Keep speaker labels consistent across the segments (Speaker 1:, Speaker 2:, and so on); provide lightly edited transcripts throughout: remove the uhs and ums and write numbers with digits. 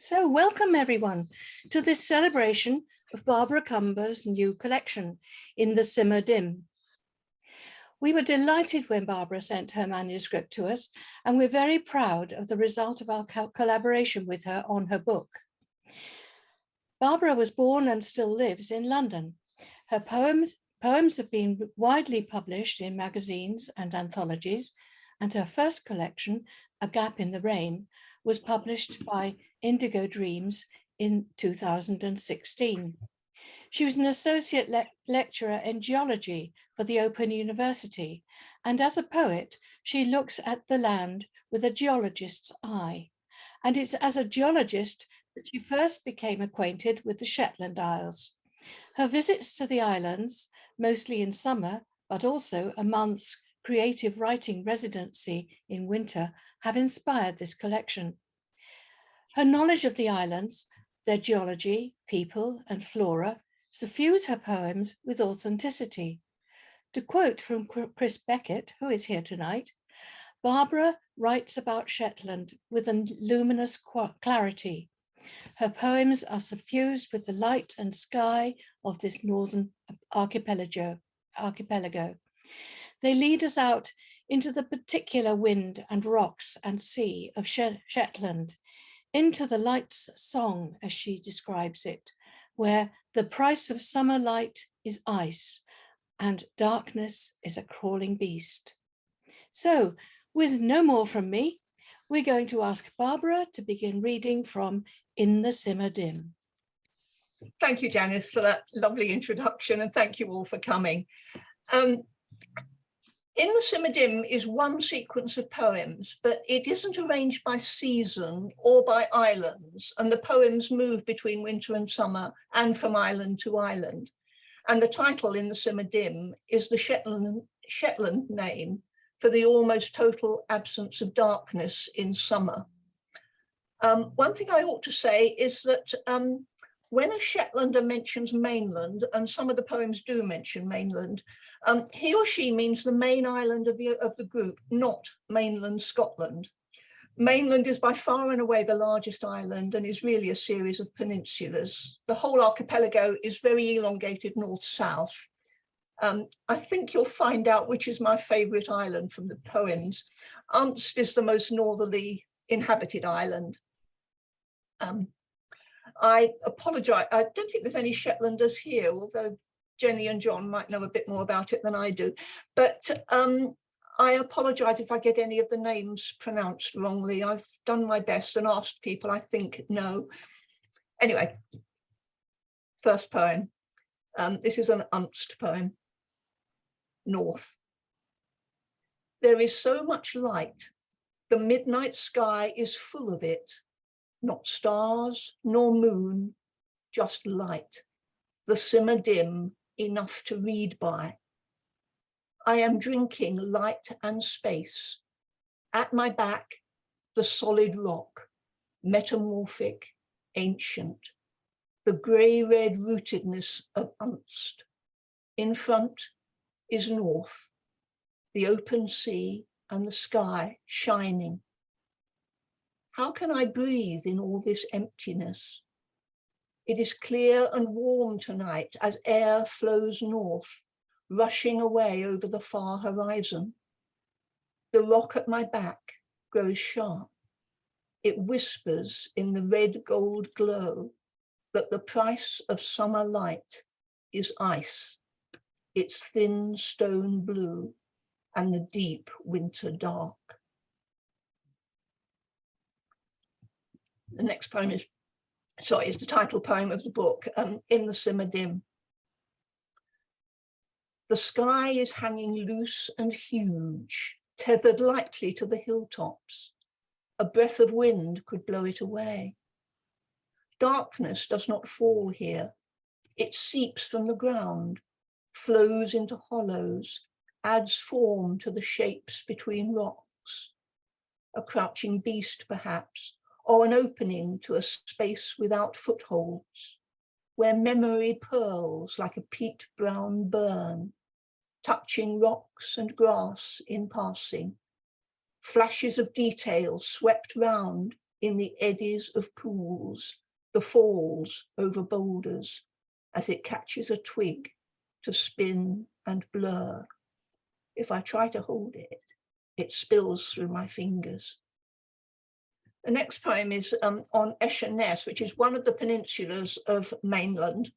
Speaker 1: So welcome everyone to this celebration of Barbara Cumbers' new collection, In the Simmer Dim. We were delighted when Barbara sent her manuscript to us, and we're very proud of the result of our collaboration with her on her book. Barbara was born and still lives in London. Her poems have been widely published in magazines and anthologies, and her first collection, A Gap in the Rain, was published by Indigo Dreams in 2016. She was an associate lecturer in geology for the Open University, and as a poet, she looks at the land with a geologist's eye. And it's as a geologist that she first became acquainted with the Shetland Isles. Her visits to the islands, mostly in summer, but also a month's creative writing residency in winter, have inspired this collection. Her knowledge of the islands, their geology, people, and flora suffuse her poems with authenticity. To quote from Chris Beckett, who is here tonight, Barbara writes about Shetland with a luminous clarity. Her poems are suffused with the light and sky of this northern archipelago. They lead us out into the particular wind and rocks and sea of Shetland, into the light's song, as she describes it, where the price of summer light is ice and darkness is a crawling beast. So, with no more from me, we're going to ask Barbara to begin reading from In the Simmer Dim.
Speaker 2: Thank you, Janice, for that lovely introduction, and thank you all for coming. In the Simmer Dim is one sequence of poems, but it isn't arranged by season or by islands, and the poems move between winter and summer and from island to island. And the title, In the Simmer Dim, is the Shetland name for the almost total absence of darkness in summer. One thing I ought to say is that when a Shetlander mentions mainland, and some of the poems do mention mainland, he or she means the main island of the group, not mainland Scotland. Mainland is by far and away the largest island and is really a series of peninsulas. The whole archipelago is very elongated north-south. I think you'll find out which is my favourite island from the poems. Unst is the most northerly inhabited island. I apologise, I don't think there's any Shetlanders here, although Jenny and John might know a bit more about it than I do. But I apologise if I get any of the names pronounced wrongly. I've done my best and asked people I think know. Anyway, first poem. This is an Unst poem. North. There is so much light. The midnight sky is full of it. Not stars nor moon, just light, the simmer dim, enough to read by. I am drinking light and space. At my back, the solid rock, metamorphic, ancient, the grey-red rootedness of Unst. In front is north, the open sea and the sky shining. How can I breathe in all this emptiness? It is clear and warm tonight as air flows north, rushing away over the far horizon. The rock at my back grows sharp. It whispers in the red gold glow that the price of summer light is ice, its thin stone blue and the deep winter dark. The next poem is the title poem of the book, In the Simmer Dim. The sky is hanging loose and huge, tethered lightly to the hilltops. A breath of wind could blow it away. Darkness does not fall here. It seeps from the ground, flows into hollows, adds form to the shapes between rocks. A crouching beast, perhaps, or an opening to a space without footholds, where memory pearls like a peat brown burn, touching rocks and grass in passing. Flashes of detail swept round in the eddies of pools, the falls over boulders, as it catches a twig to spin and blur. If I try to hold it, it spills through my fingers. The next poem is on Echenes, which is one of the peninsulas of mainland.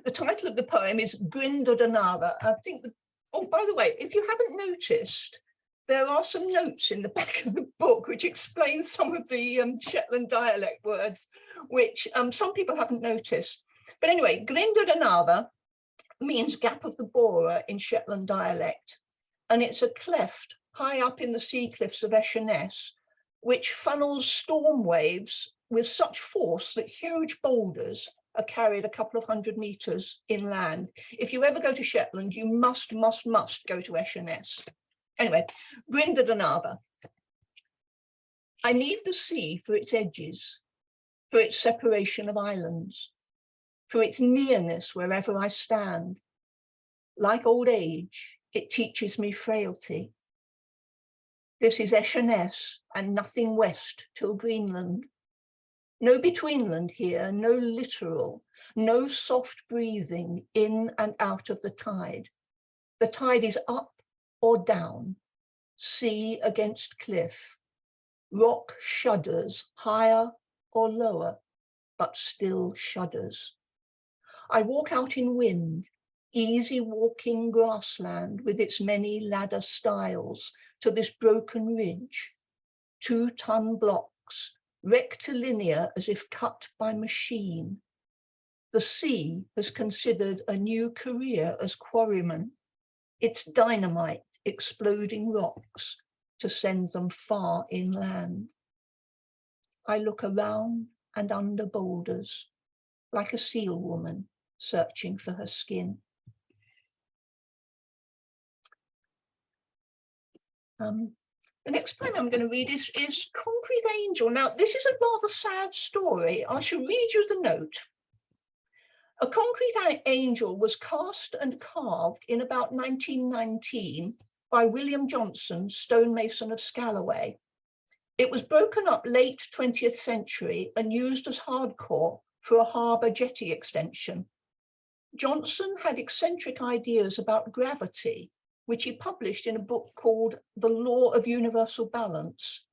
Speaker 2: The title of the poem is Grinda Danara. I think that, oh, by the way, if you haven't noticed, there are some notes in the back of the book which explain some of the Shetland dialect words, which some people haven't noticed. But anyway, Grinda Danara means gap of the borer in Shetland dialect. And it's a cleft high up in the sea cliffs of Echenes, which funnels storm waves with such force that huge boulders are carried a couple of 100 meters inland. If you ever go to Shetland, you must go to Echenes. Anyway, Grinda Danara. I need the sea for its edges, for its separation of islands, for its nearness wherever I stand. Like old age, it teaches me frailty. This is Echenes and nothing west till Greenland. No betweenland here, no littoral, no soft breathing in and out of the tide. The tide is up or down, sea against cliff. Rock shudders higher or lower, but still shudders. I walk out in wind, easy walking grassland with its many ladder stiles to this broken ridge, 2-ton blocks, rectilinear as if cut by machine. The sea has considered a new career as quarryman, its dynamite exploding rocks to send them far inland. I look around and under boulders, like a seal woman searching for her skin. The next poem I'm going to read is Concrete Angel. Now, this is a rather sad story. I shall read you the note. A concrete angel was cast and carved in about 1919 by William Johnson, stonemason of Scalloway. It was broken up late 20th century and used as hardcore for a harbour jetty extension. Johnson had eccentric ideas about gravity, which he published in a book called The Law of Universal Balance.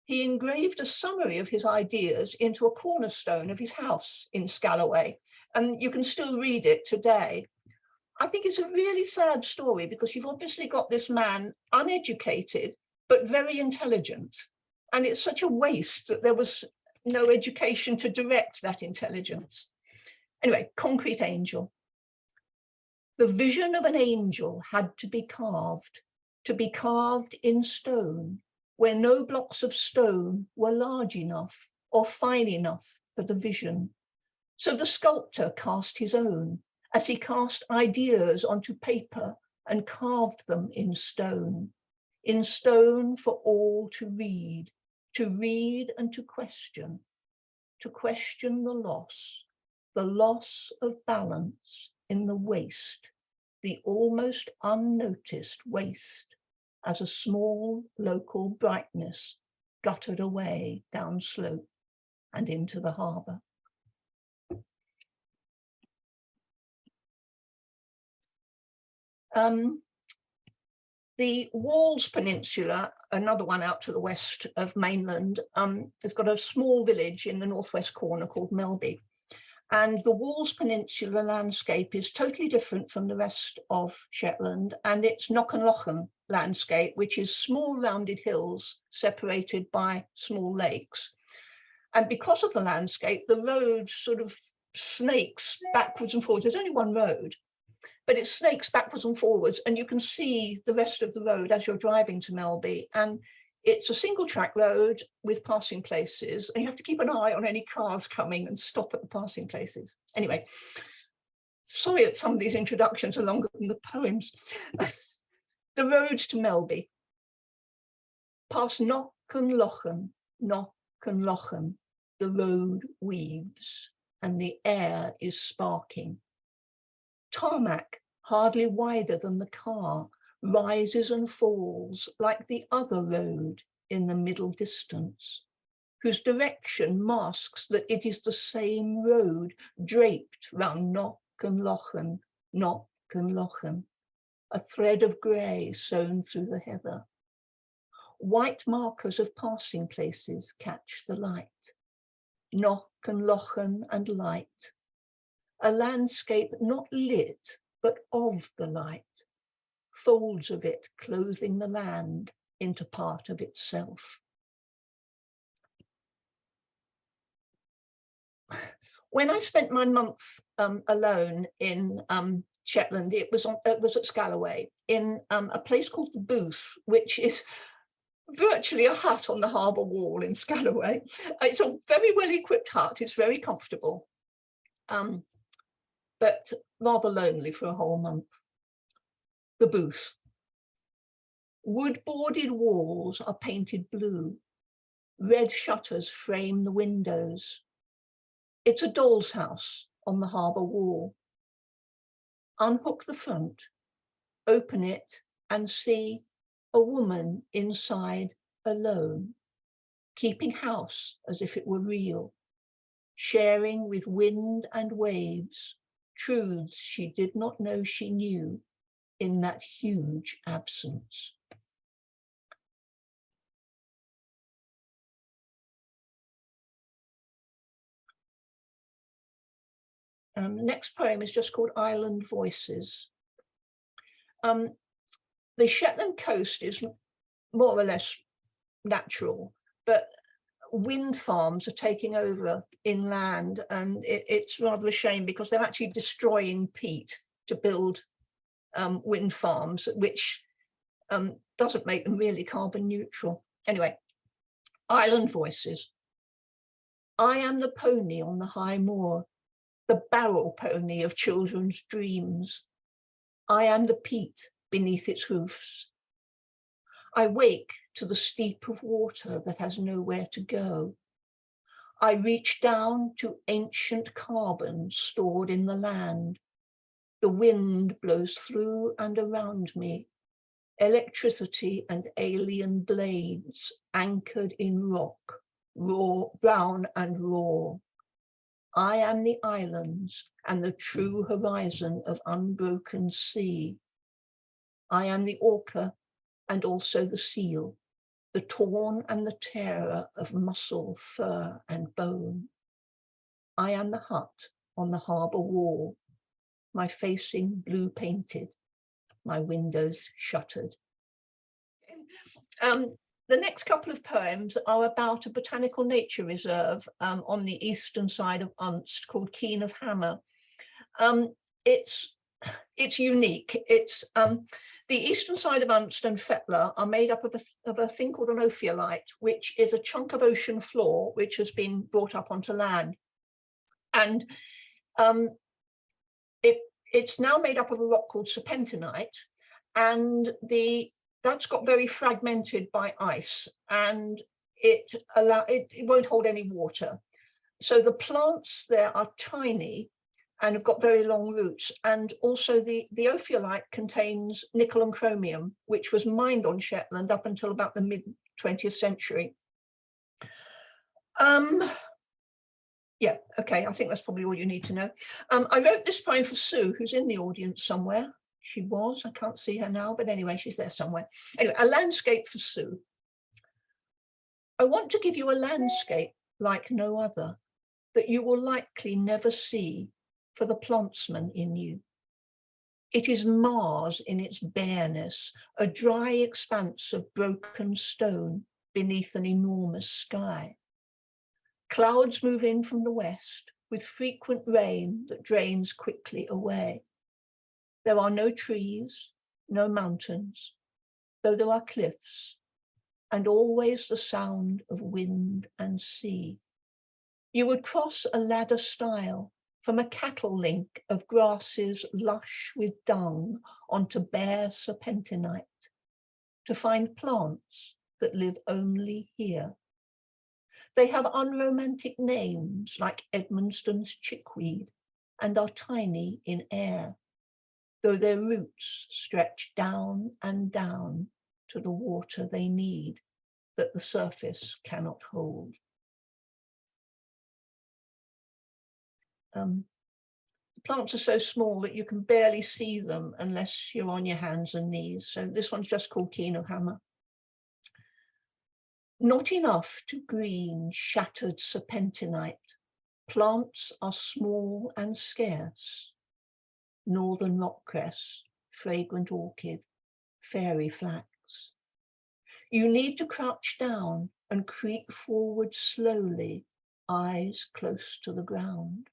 Speaker 2: He engraved a summary of his ideas into a cornerstone of his house in Scalloway, and you can still read it today. I think it's a really sad story because you've obviously got this man uneducated, but very intelligent. And it's such a waste that there was no education to direct that intelligence. Anyway, Concrete Angel. The vision of an angel had to be carved in stone, where no blocks of stone were large enough or fine enough for the vision. So the sculptor cast his own, as he cast ideas onto paper and carved them in stone for all to read and to question the loss of balance in the waste, the almost unnoticed waste, as a small local brightness guttered away down slope and into the harbour. The Walls Peninsula, another one out to the west of mainland, has got a small village in the northwest corner called Melby. And the Walls Peninsula landscape is totally different from the rest of Shetland, and it's Knockanlochen landscape, which is small rounded hills separated by small lakes. And because of the landscape, the road sort of snakes backwards and forwards. There's only one road, but it snakes backwards and forwards, and you can see the rest of the road as you're driving to Melby. And it's a single track road with passing places, and you have to keep an eye on any cars coming and stop at the passing places. Anyway, sorry that some of these introductions are longer than the poems. The road to Melby. Past Knockanlochen, the road weaves, and the air is sparking. Tarmac, hardly wider than the car, rises and falls like the other road in the middle distance, whose direction masks that it is the same road draped round Knock and Lochen, a thread of grey sewn through the heather. White markers of passing places catch the light. Knock and Lochen and light. A landscape not lit, but of the light. Folds of it clothing the land into part of itself. When I spent my month alone in Shetland, it was at Scalloway, in a place called the Booth, which is virtually a hut on the harbour wall in Scalloway. It's a very well-equipped hut. It's very comfortable, but rather lonely for a whole month. The Booth. Wood-boarded walls are painted blue. Red shutters frame the windows. It's a doll's house on the harbour wall. Unhook the front, open it, and see a woman inside alone, keeping house as if it were real, sharing with wind and waves truths she did not know she knew in that huge absence. The next poem is just called Island Voices. The Shetland coast is more or less natural, but wind farms are taking over inland, and it's rather a shame because they're actually destroying peat to build wind farms, which doesn't make them really carbon neutral. Anyway, Island Voices. I am the pony on the high moor, the barrel pony of children's dreams. I am the peat beneath its hoofs. I wake to the steep of water that has nowhere to go. I reach down to ancient carbon stored in the land. The wind blows through and around me, electricity and alien blades anchored in rock, raw, brown and raw. I am the islands and the true horizon of unbroken sea. I am the orca and also the seal, the torn and the tearer of muscle, fur and bone. I am the hut on the harbour wall, my facing blue painted, my windows shuttered. The next couple of poems are about a botanical nature reserve on the eastern side of Unst called Keen of Hammer. It's unique. It's the eastern side of Unst and Fetlar are made up of a thing called an ophiolite, which is a chunk of ocean floor which has been brought up onto land. And it's now made up of a rock called serpentinite, and that's got very fragmented by ice, and it won't hold any water. So the plants there are tiny and have got very long roots. And also the ophiolite contains nickel and chromium, which was mined on Shetland up until about the mid-20th century. Yeah, okay, I think that's probably all you need to know. I wrote this poem for Sue, who's in the audience somewhere. She was, I can't see her now, but anyway, she's there somewhere. Anyway, a landscape for Sue. I want to give you a landscape like no other, that you will likely never see for the plantsman in you. It is Mars in its bareness, a dry expanse of broken stone beneath an enormous sky. Clouds move in from the west with frequent rain that drains quickly away. There are no trees, no mountains, though there are cliffs, and always the sound of wind and sea. You would cross a ladder stile from a cattle link of grasses lush with dung onto bare serpentinite to find plants that live only here. They have unromantic names like Edmonton's chickweed and are tiny in air, though their roots stretch down and down to the water they need that the surface cannot hold. The plants are so small that you can barely see them unless you're on your hands and knees. So this one's just called Kinohammer. Not enough to green shattered serpentinite. Plants are small and scarce. Northern rockcress, fragrant orchid, fairy flax. You need to crouch down and creep forward slowly, eyes close to the ground.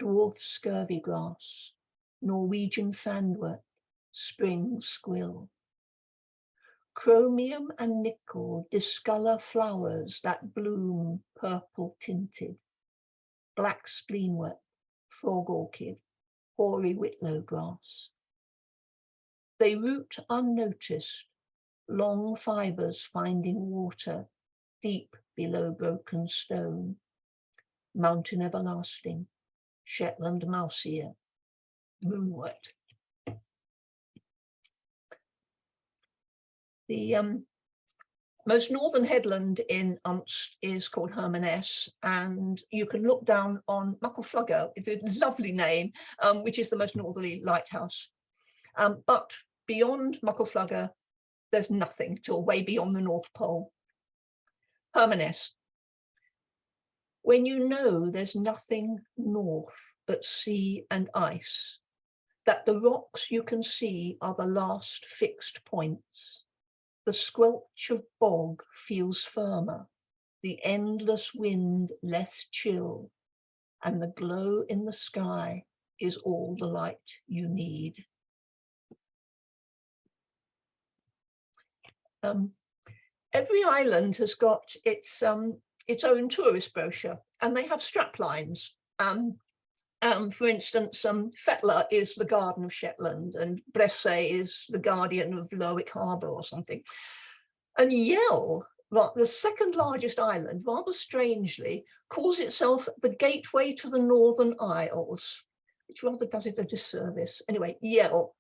Speaker 2: Dwarf scurvy grass, Norwegian sandwort, spring squill. Chromium and nickel discolor flowers that bloom purple tinted. Black spleenwort, frog orchid, hoary whitlow grass. They root unnoticed, long fibers finding water deep below broken stone. Mountain everlasting, Shetland mouse ear, moonwort. The most northern headland in Unst is called Hermaness, and you can look down on Muckleflugger. It's a lovely name, which is the most northerly lighthouse. But beyond Muckleflugger, there's nothing till way beyond the North Pole. Hermaness. When you know there's nothing north but sea and ice, that the rocks you can see are the last fixed points, the squelch of bog feels firmer, the endless wind less chill, and the glow in the sky is all the light you need. Every island has got its own tourist brochure, and they have strap lines. For instance, Fetler is the Garden of Shetland, and Bressay is the Guardian of Lerwick Harbour or something. And Yell, the second largest island, rather strangely, calls itself the Gateway to the Northern Isles, which rather does it a disservice. Anyway, Yell.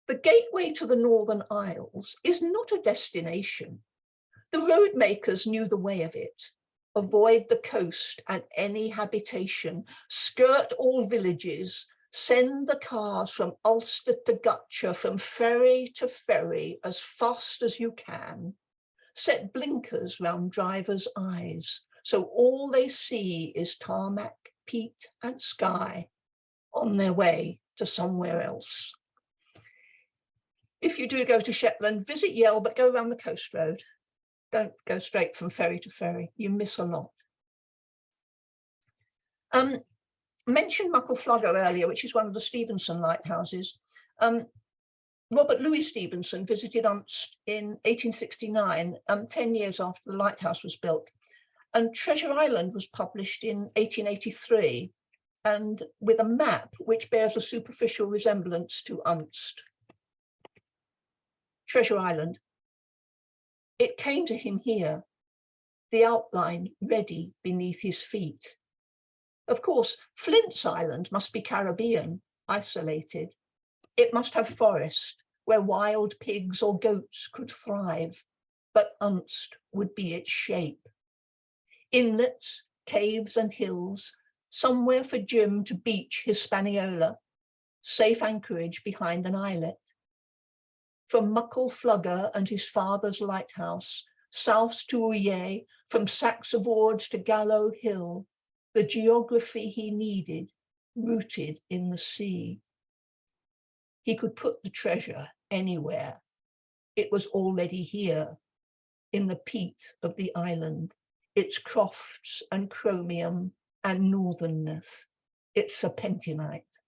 Speaker 2: The Gateway to the Northern Isles is not a destination. The road makers knew the way of it. Avoid the coast and any habitation, skirt all villages, send the cars from Ulster to Gutcher, from ferry to ferry, as fast as you can. Set blinkers round drivers' eyes, so all they see is tarmac, peat and sky, on their way to somewhere else. If you do go to Shetland, visit Yell, but go around the coast road. Don't go straight from ferry to ferry. You miss a lot. Mentioned Muckleflugger earlier, which is one of the Stevenson Lighthouses. Robert Louis Stevenson visited Unst in 1869, 10 years after the lighthouse was built. And Treasure Island was published in 1883, and with a map which bears a superficial resemblance to Unst. Treasure Island. It came to him here, the outline ready beneath his feet. Of course, Flint's Island must be Caribbean, isolated. It must have forest where wild pigs or goats could thrive, but Unst would be its shape. Inlets, caves and hills, somewhere for Jim to beach his Spaniola, safe anchorage behind an islet. From Muckleflugger and his father's lighthouse, south to Uye, from Saxavord to Gallow Hill, the geography he needed, rooted in the sea. He could put the treasure anywhere. It was already here, in the peat of the island, its crofts and chromium and northernness, its serpentinite,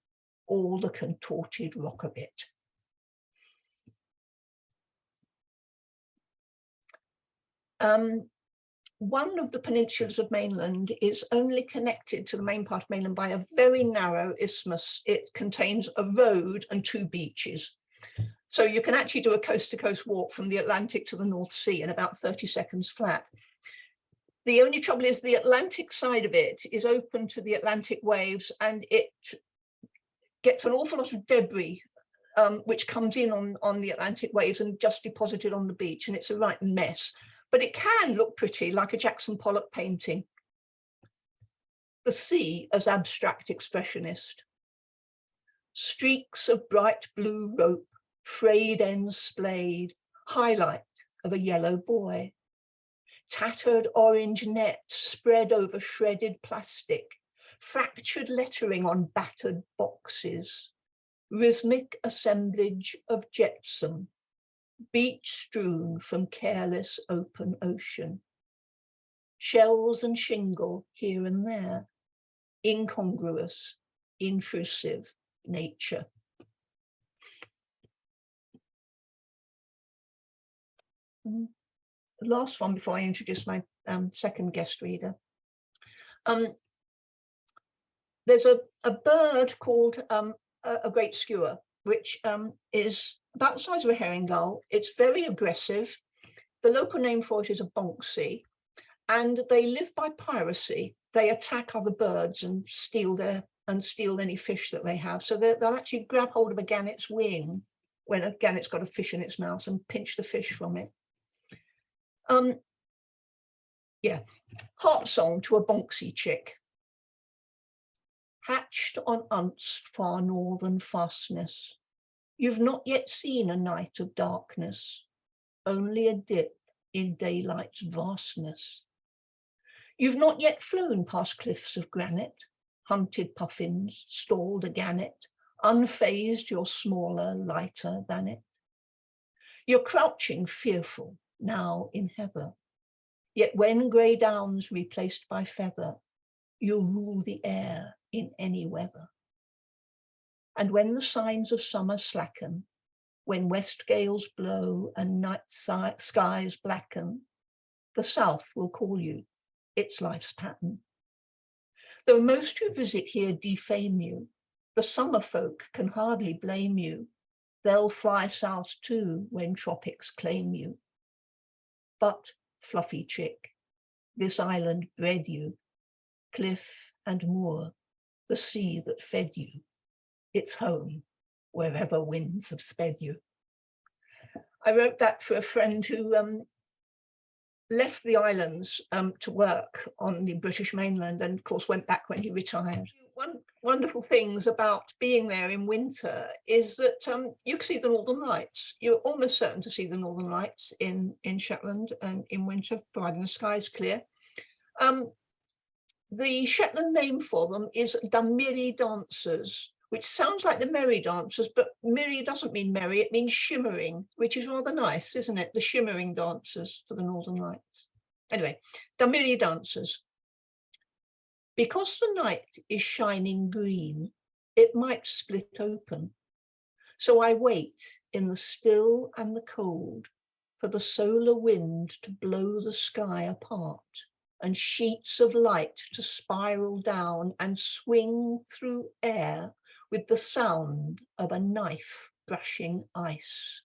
Speaker 2: all the contorted rock of it. One of the peninsulas of mainland is only connected to the main part of mainland by a very narrow isthmus. It contains a road and 2 beaches. So you can actually do a coast-to-coast walk from the Atlantic to the North Sea in about 30 seconds flat. The only trouble is the Atlantic side of it is open to the Atlantic waves, and it gets an awful lot of debris which comes in on the Atlantic waves and just deposited on the beach, and it's a right mess. But it can look pretty, like a Jackson Pollock painting. the sea as abstract expressionist. Streaks of bright blue rope, frayed ends splayed, highlight of a yellow buoy. Tattered orange net spread over shredded plastic, fractured lettering on battered boxes, rhythmic assemblage of jetsam, beach strewn from careless open ocean. Shells and shingle here and there, incongruous, intrusive nature. The last one before I introduce my second guest reader. There's a bird called a great skua, which is about the size of a herring gull. It's very aggressive. The local name for it is a bonksy, and they live by piracy. They attack other birds and steal any fish that they have. So they'll actually grab hold of a gannet's wing when a gannet's got a fish in its mouth and pinch the fish from it. Harp song to a bonksy chick. Hatched on Unst far northern fastness, you've not yet seen a night of darkness, only a dip in daylight's vastness. You've not yet flown past cliffs of granite, hunted puffins, stalled a gannet, unfazed you're smaller, lighter than it. You're crouching fearful now in heather, yet when grey downs replaced by feather, you'll rule the air in any weather. And when the signs of summer slacken, when west gales blow and night skies blacken, the south will call you, its life's pattern. Though most who visit here defame you, the summer folk can hardly blame you. They'll fly south too when tropics claim you. But, fluffy chick, this island bred you, cliff and moor, the sea that fed you, it's home wherever winds have sped you. I wrote that for a friend who left the islands to work on the British mainland and of course went back when he retired. One wonderful things about being there in winter is that you can see the Northern Lights. You're almost certain to see the Northern Lights in Shetland and in winter, providing the sky's clear. The Shetland name for them is the Mirri dancers, which sounds like the merry dancers, but Mirri doesn't mean merry, it means shimmering, which is rather nice, isn't it? The shimmering dancers for the Northern Lights. Anyway, the Mirri dancers. Because the night is shining green, it might split open. So I wait in the still and the cold for the solar wind to blow the sky apart and sheets of light to spiral down and swing through air with the sound of a knife brushing ice.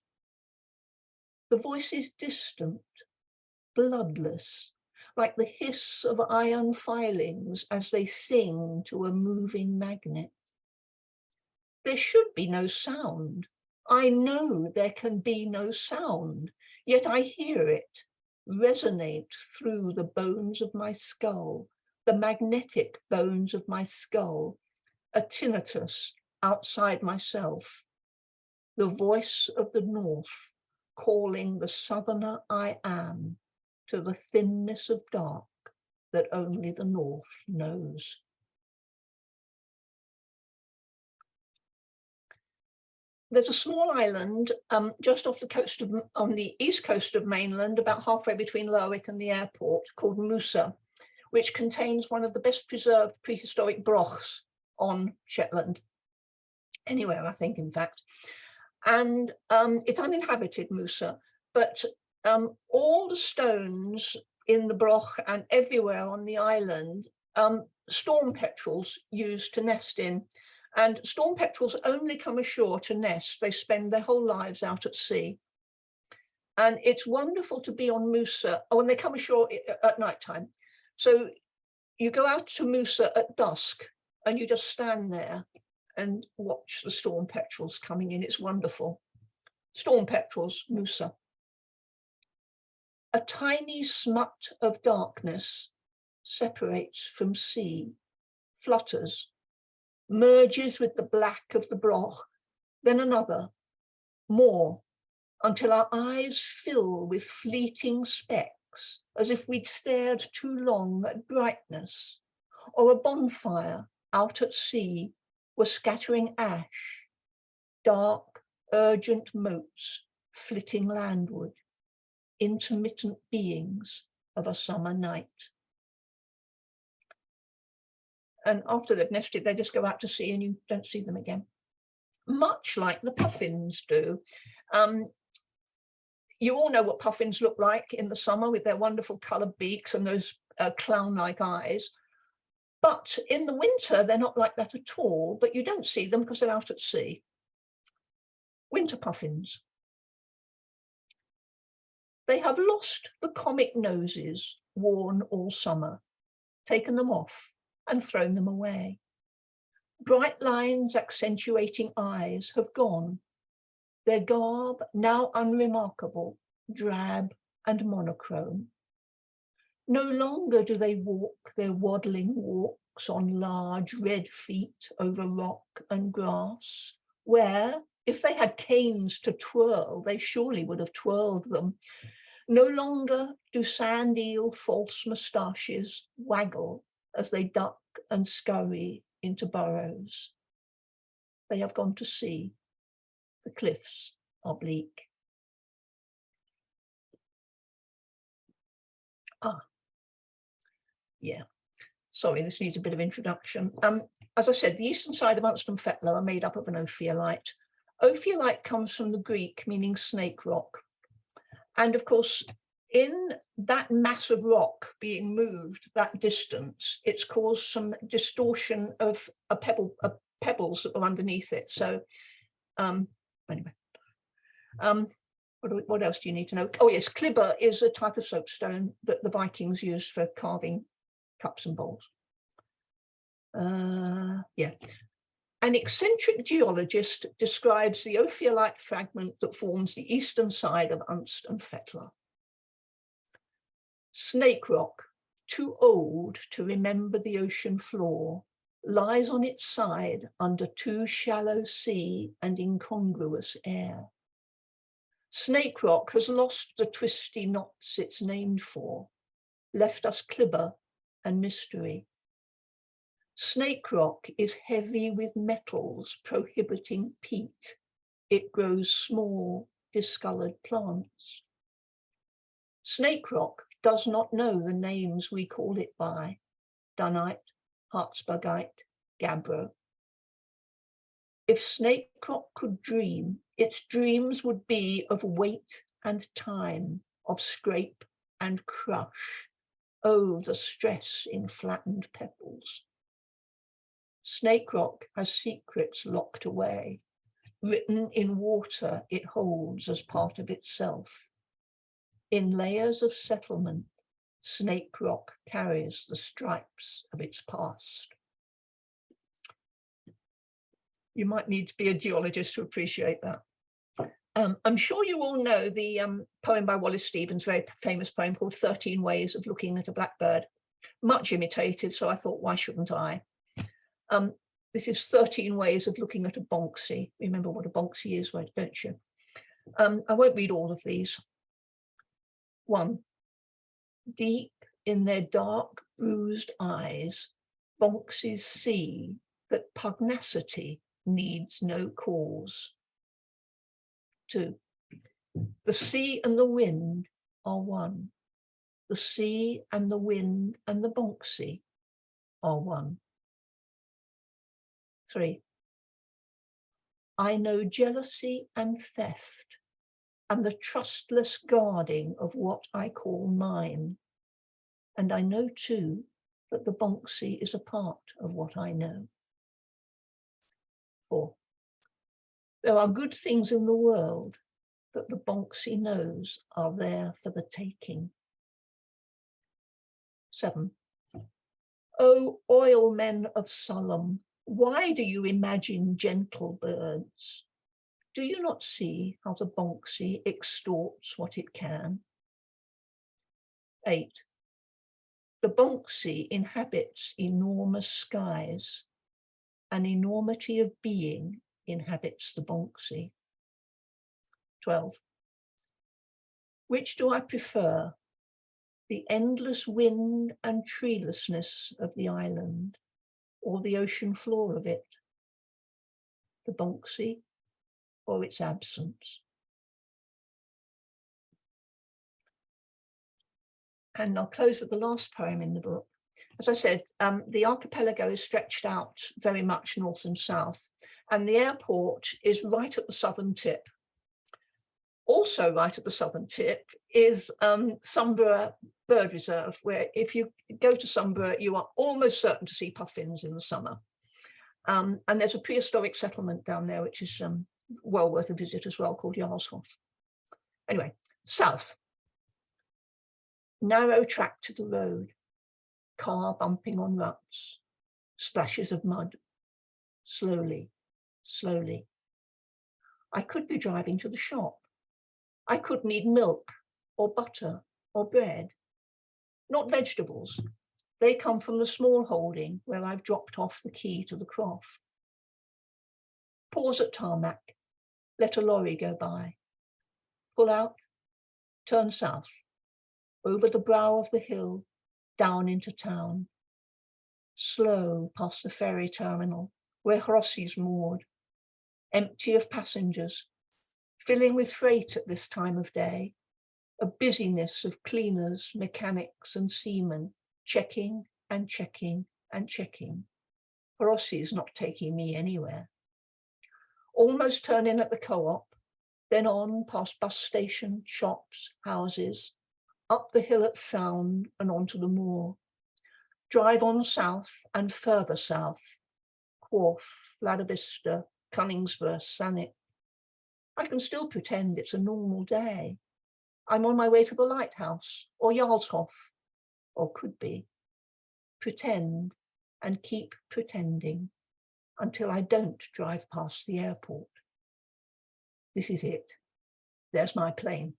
Speaker 2: The voice is distant, bloodless, like the hiss of iron filings as they sing to a moving magnet. There should be no sound. I know there can be no sound, yet I hear it resonate through the bones of my skull, the magnetic bones of my skull, a tinnitus outside myself, the voice of the north calling the southerner I am to the thinness of dark that only the north knows. There's a small island just off the coast of, on the east coast of mainland, about halfway between Lerwick and the airport, called Musa, which contains one of the best preserved prehistoric brochs on Shetland, anywhere I think in fact. And it's uninhabited, Musa, but all the stones in the broch and everywhere on the island, storm petrels used to nest in. And storm petrels only come ashore to nest. They spend their whole lives out at sea. And it's wonderful to be on Musa when they come ashore at night time. So you go out to Musa at dusk and you just stand there and watch the storm petrels coming in. It's wonderful. Storm petrels, Musa. A tiny smut of darkness separates from sea flutters, merges with the black of the broch, then another, more, until our eyes fill with fleeting specks, as if we'd stared too long at brightness, or a bonfire out at sea were scattering ash, dark, urgent motes flitting landward, intermittent beings of a summer night. And after they've nested, they just go out to sea and you don't see them again. Much like the puffins do. You all know what puffins look like in the summer with their wonderful coloured beaks and those clown-like eyes. But in the winter, they're not like that at all, but you don't see them because they're out at sea. Winter puffins. They have lost the comic noses worn all summer, taken them off and thrown them away. Bright lines accentuating eyes have gone, their garb now unremarkable, drab and monochrome. No longer do they walk their waddling walks on large red feet over rock and grass, where, if they had canes to twirl, they surely would have twirled them. No longer do sand eel false moustaches waggle as they duck and scurry into burrows. They have gone to sea. The cliffs are bleak. Yeah, sorry, this needs a bit of introduction. As I said, the eastern side of Untitled are made up of an ophiolite. Ophiolite comes from the Greek meaning snake rock. And of course, in that mass of rock being moved that distance, it's caused some distortion of pebbles that are underneath it. So anyway, what else do you need to know? Oh yes, klibber is a type of soapstone that the Vikings used for carving cups and bowls. Yeah. An eccentric geologist describes the ophiolite fragment that forms the eastern side of Untitled. Snake rock, too old to remember the ocean floor, lies on its side under too shallow sea and incongruous air. Snake rock has lost the twisty knots it's named for, left us klibber and mystery. Snake rock is heavy with metals prohibiting peat. It grows small, discoloured plants. Snake rock does not know the names we call it by: dunite, hartsbergite, gabbro. If snake rock could dream, its dreams would be of weight and time, of scrape and crush. Oh, the stress in flattened pebbles. Snake rock has secrets locked away, written in water it holds as part of itself. In layers of settlement, snake rock carries the stripes of its past. You might need to be a geologist to appreciate that. I'm sure you all know the poem by Wallace Stevens, very famous poem called 13 Ways of Looking at a Blackbird. Much imitated, so I thought, why shouldn't I? This is 13 ways of looking at a bonksy. Remember what a bonksy is, don't you? I won't read all of these. 1. Deep in their dark, bruised eyes, bonksies see that pugnacity needs no cause. 2. The sea and the wind are one. The sea and the wind and the bonksy are one. 3. I know jealousy and theft and the trustless guarding of what I call mine. And I know too that the bonksy is a part of what I know. 4. There are good things in the world that the bonksy knows are there for the taking. 7. O oil men of Solemn, why do you imagine gentle birds? Do you not see how the bonksy extorts what it can? 8. The Bonksy inhabits enormous skies. An enormity of being inhabits the Bonksy. 12. Which do I prefer? The endless wind and treelessness of the island, or the ocean floor of it? The Bonksy, or its absence? And I'll close with the last poem in the book. As I said, the archipelago is stretched out very much north and south, and the airport is right at the southern tip. Also right at the southern tip is Sunborough Bird Reserve, where if you go to Sunborough, you are almost certain to see puffins in the summer. And there's a prehistoric settlement down there, which is well worth a visit as well, called Jarlshof. Anyway, south. Narrow track to the road, car bumping on ruts, splashes of mud, slowly, slowly. I could be driving to the shop. I could need milk or butter or bread, not vegetables. They come from the small holding where I've dropped off the key to the croft. Pause at tarmac, let a lorry go by. Pull out, turn south, over the brow of the hill, down into town. Slow past the ferry terminal, where Hrossy's moored, empty of passengers, filling with freight at this time of day, a busyness of cleaners, mechanics and seamen, checking and checking and checking. Hrossy's not taking me anywhere. Almost turn in at the co-op, then on past bus station, shops, houses, up the hill at Sound and onto the moor. Drive on south and further south, Wharf, Vladivista, Cunningsborough, Sanet. I can still pretend it's a normal day. I'm on my way to the lighthouse or Jarlshof, or could be. Pretend and keep pretending until I don't drive past the airport. This is it. There's my plane.